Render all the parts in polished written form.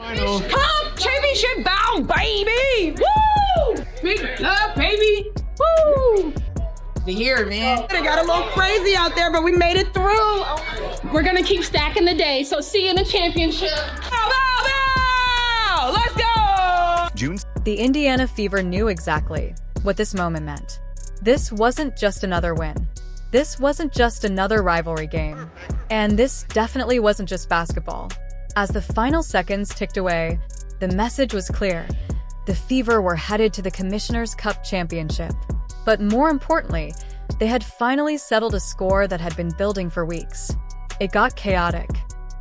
Come championship bound, baby! Woo! Big love, baby! Woo! To hear, man. It got a little crazy out there, but we made it through. We're gonna keep stacking the day, so see you in the championship. Bow, bow, bow! Let's go! The Indiana Fever knew exactly what this moment meant. This wasn't just another win. This wasn't just another rivalry game. And this definitely wasn't just basketball. As the final seconds ticked away, the message was clear. The Fever were headed to the Commissioner's Cup Championship. But more importantly, they had finally settled a score that had been building for weeks. It got chaotic.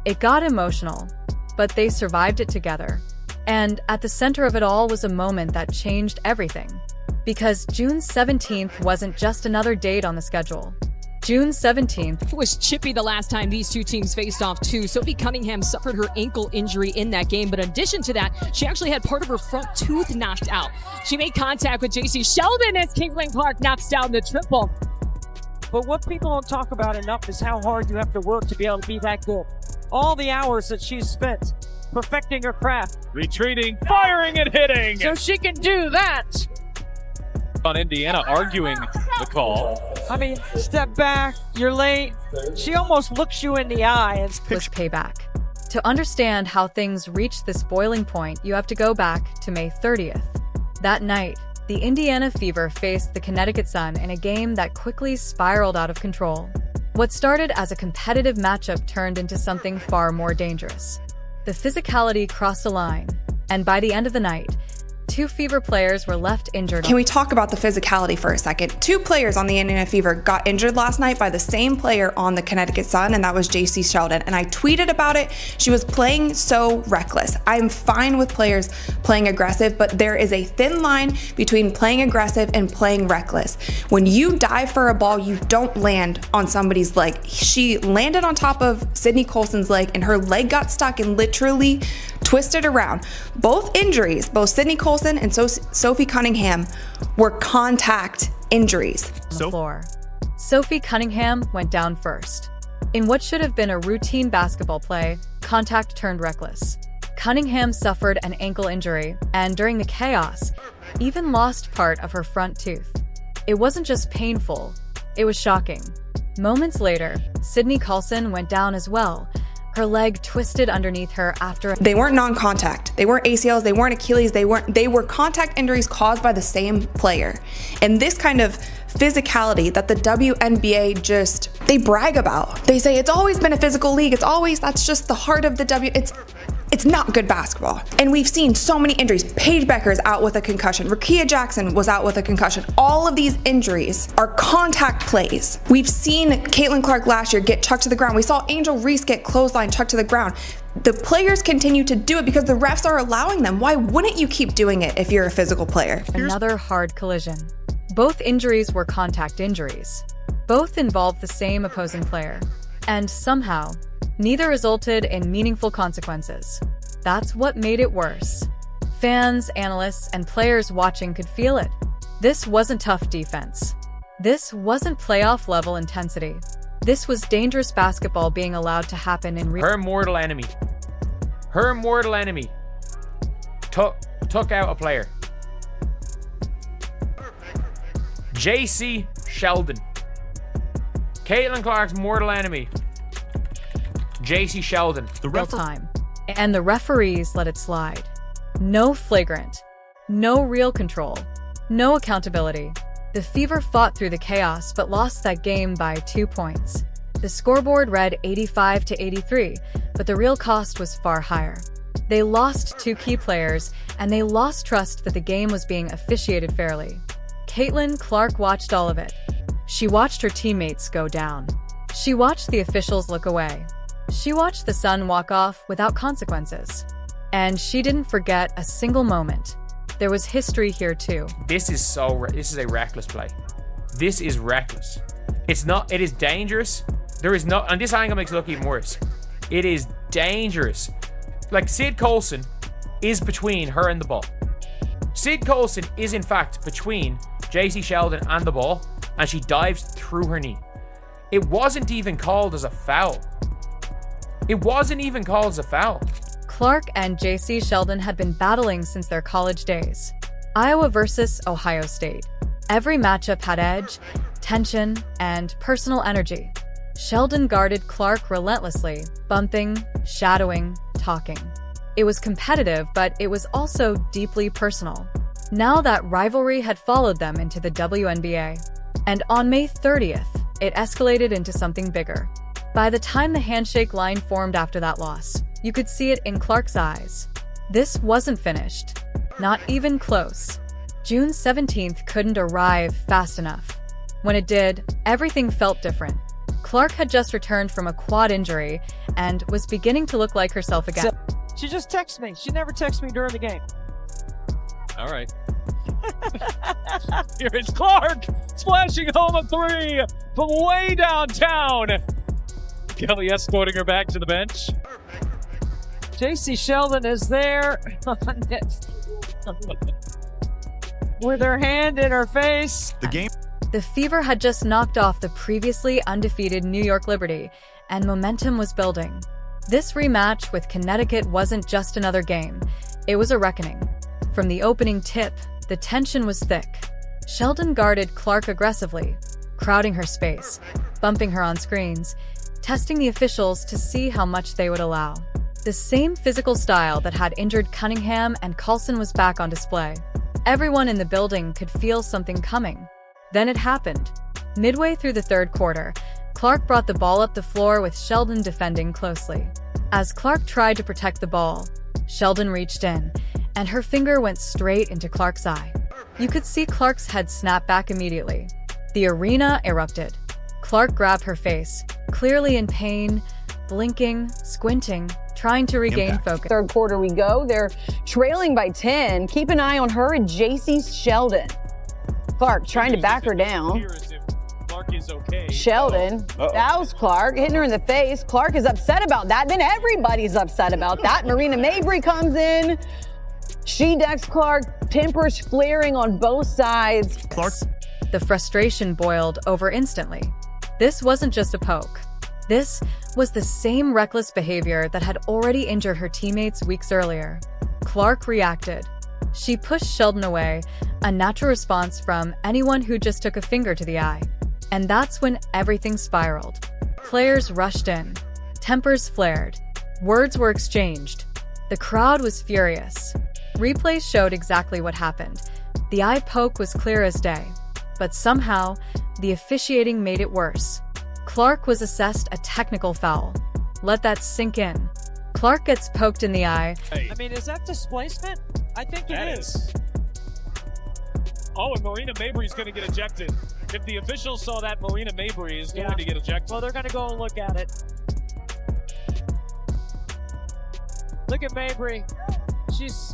It got emotional. But they survived it together. And at the center of it all was a moment that changed everything. Because June 17th wasn't just another date on the schedule. June 17th It was chippy the last time these two teams faced off too. Sophie Cunningham suffered her ankle injury in that game, but in addition to that, she actually had part of her front tooth knocked out. She made contact with Jacy Sheldon as Caitlin Clark knocks down the triple. But what people don't talk about enough is how hard you have to work to be able to be that good. All the hours that she's spent perfecting her craft. Retreating, firing, and hitting. So she can do that. On Indiana arguing the call. I mean, step back, you're late. She almost looks you in the eye and was payback. To understand how things reached this boiling point, you have to go back to May 30th. That night, the Indiana Fever faced the Connecticut Sun in a game that quickly spiraled out of control. What started as a competitive matchup turned into something far more dangerous. The physicality crossed a line, and by the end of the night, two Fever players were left injured. Can we talk about the physicality for a second? Two players on the Indiana Fever got injured last night by the same player on the Connecticut Sun, and that was Jacy Sheldon. And I tweeted about it. She was playing so reckless. I'm fine with players playing aggressive, but there is a thin line between playing aggressive and playing reckless. When you dive for a ball, you don't land on somebody's leg. She landed on top of Sydney Colson's leg, and her leg got stuck and literally twisted around. Both injuries, both Sydney Colson and Sophie Cunningham, were contact injuries. On the floor. Sophie Cunningham went down first. In what should have been a routine basketball play, contact turned reckless. Cunningham suffered an ankle injury, and during the chaos, even lost part of her front tooth. It wasn't just painful, it was shocking. Moments later, Sydney Colson went down as well. Her leg twisted underneath her after— They weren't non-contact. They weren't ACLs, they weren't Achilles, they were contact injuries caused by the same player. And this kind of physicality that the WNBA they brag about. They say it's always been a physical league. That's just the heart of the It's not good basketball. And we've seen so many injuries. Paige Becker's out with a concussion. Rakia Jackson was out with a concussion. All of these injuries are contact plays. We've seen Caitlin Clark last year get chucked to the ground. We saw Angel Reese get clothesline chucked to the ground. The players continue to do it because the refs are allowing them. Why wouldn't you keep doing it if you're a physical player? Another hard collision. Both injuries were contact injuries. Both involved the same opposing player. And somehow, neither resulted in meaningful consequences. That's what made it worse. Fans, analysts, and players watching could feel it. This wasn't tough defense. This wasn't playoff-level intensity. This was dangerous basketball being allowed to happen in real— Her mortal enemy took out a player. Jacy Sheldon. Caitlin Clark's mortal enemy. Jacy Sheldon. real time. And the referees let it slide. No flagrant. No real control. No accountability. The Fever fought through the chaos but lost that game by 2 points. The scoreboard read 85-83, but the real cost was far higher. They lost two key players, and they lost trust that the game was being officiated fairly. Caitlin Clark watched all of it. She watched her teammates go down. She watched the officials look away. She watched the Sun walk off without consequences. And she didn't forget a single moment. There was history here too. This is a reckless play. This is reckless. It is dangerous. And this angle makes it look even worse. It is dangerous. Like, Sid Colson is between her and the ball. Sid Colson is in fact between Jacy Sheldon and the ball, and she dives through her knee. It wasn't even called as a foul. Clark and Jacy Sheldon had been battling since their college days. Iowa versus Ohio State. Every matchup had edge, tension, and personal energy. Sheldon guarded Clark relentlessly, bumping, shadowing, talking. It was competitive, but it was also deeply personal. Now that rivalry had followed them into the WNBA. And on May 30th, it escalated into something bigger. By the time the handshake line formed after that loss, you could see it in Clark's eyes. This wasn't finished. Not even close. June 17th couldn't arrive fast enough. When it did, everything felt different. Clark had just returned from a quad injury and was beginning to look like herself again. She just texts me. She never texts me during the game. All right. Here is Clark splashing home a three from way downtown. Kelly escorting her back to the bench. Jacy Sheldon is there with her hand in her face. The Fever had just knocked off the previously undefeated New York Liberty, and momentum was building. This rematch with Connecticut wasn't just another game, it was a reckoning. From the opening tip, the tension was thick. Sheldon guarded Clark aggressively, crowding her space, bumping her on screens, testing the officials to see how much they would allow. The same physical style that had injured Cunningham and Colson was back on display. Everyone in the building could feel something coming. Then it happened. Midway through the third quarter, Clark brought the ball up the floor with Sheldon defending closely. As Clark tried to protect the ball, Sheldon reached in, and her finger went straight into Clark's eye. You could see Clark's head snap back immediately. The arena erupted. Clark grabbed her face, clearly in pain, blinking, squinting, trying to regain focus. Third quarter we go. They're trailing by 10. Keep an eye on her and Jacy Sheldon. Clark trying to back her down. Clark is okay. Sheldon, that was Clark, hitting her in the face. Clark is upset about that. Then everybody's upset about that. Marina Mabrey comes in. She decks Clark, tempers flaring on both sides. The frustration boiled over instantly. This wasn't just a poke. This was the same reckless behavior that had already injured her teammates weeks earlier. Clark reacted. She pushed Sheldon away, a natural response from anyone who just took a finger to the eye. And that's when everything spiraled. Players rushed in. Tempers flared. Words were exchanged. The crowd was furious. Replays showed exactly what happened. The eye poke was clear as day. But somehow, the officiating made it worse. Clark was assessed a technical foul. Let that sink in. Clark gets poked in the eye. I mean, is that displacement? I think it is. Oh, and Marina Mabrey is going to get ejected. If the officials saw that, Marina Mabrey is going to get ejected. Well, they're going to go and look at it. Look at Mabrey. She's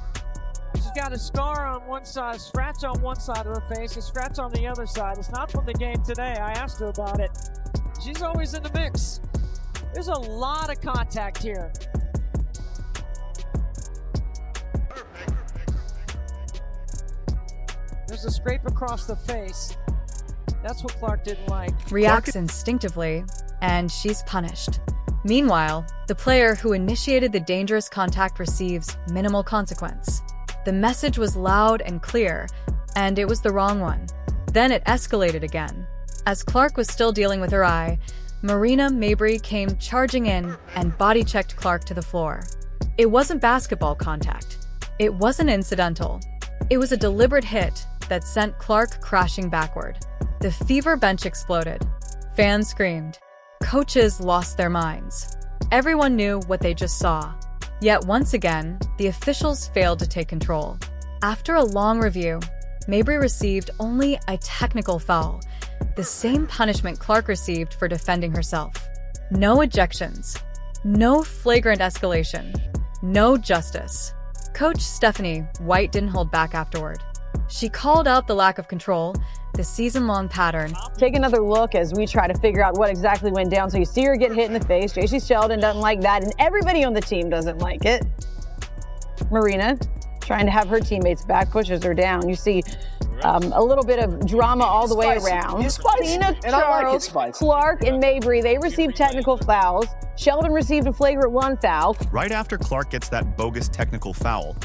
got a scar on one side, a scratch on one side of her face, a scratch on the other side. It's not from the game today. I asked her about it. She's always in the mix. There's a lot of contact here. There's a scrape across the face. That's what Clark didn't like. Reacts instinctively, and she's punished. Meanwhile, the player who initiated the dangerous contact receives minimal consequence. The message was loud and clear, and it was the wrong one. Then it escalated again. As Clark was still dealing with her eye, Marina Mabrey came charging in and body-checked Clark to the floor. It wasn't basketball contact. It wasn't incidental. It was a deliberate hit that sent Clark crashing backward. The Fever bench exploded. Fans screamed. Coaches lost their minds. Everyone knew what they just saw. Yet once again, the officials failed to take control. After a long review, Mabrey received only a technical foul, the same punishment Clark received for defending herself. No ejections. No flagrant escalation. No justice. Coach Stephanie White didn't hold back afterward. She called out the lack of control, the season-long pattern. Take another look as we try to figure out what exactly went down. So you see her get hit in the face. Jacy Sheldon doesn't like that, and everybody on the team doesn't like it. Marina trying to have her teammates back, pushes her down. You see a little bit of drama all the way around. Tina, Charles, Clark, and Mabrey, they received technical fouls. Sheldon received a flagrant 1 foul. Right after Clark gets that bogus technical foul,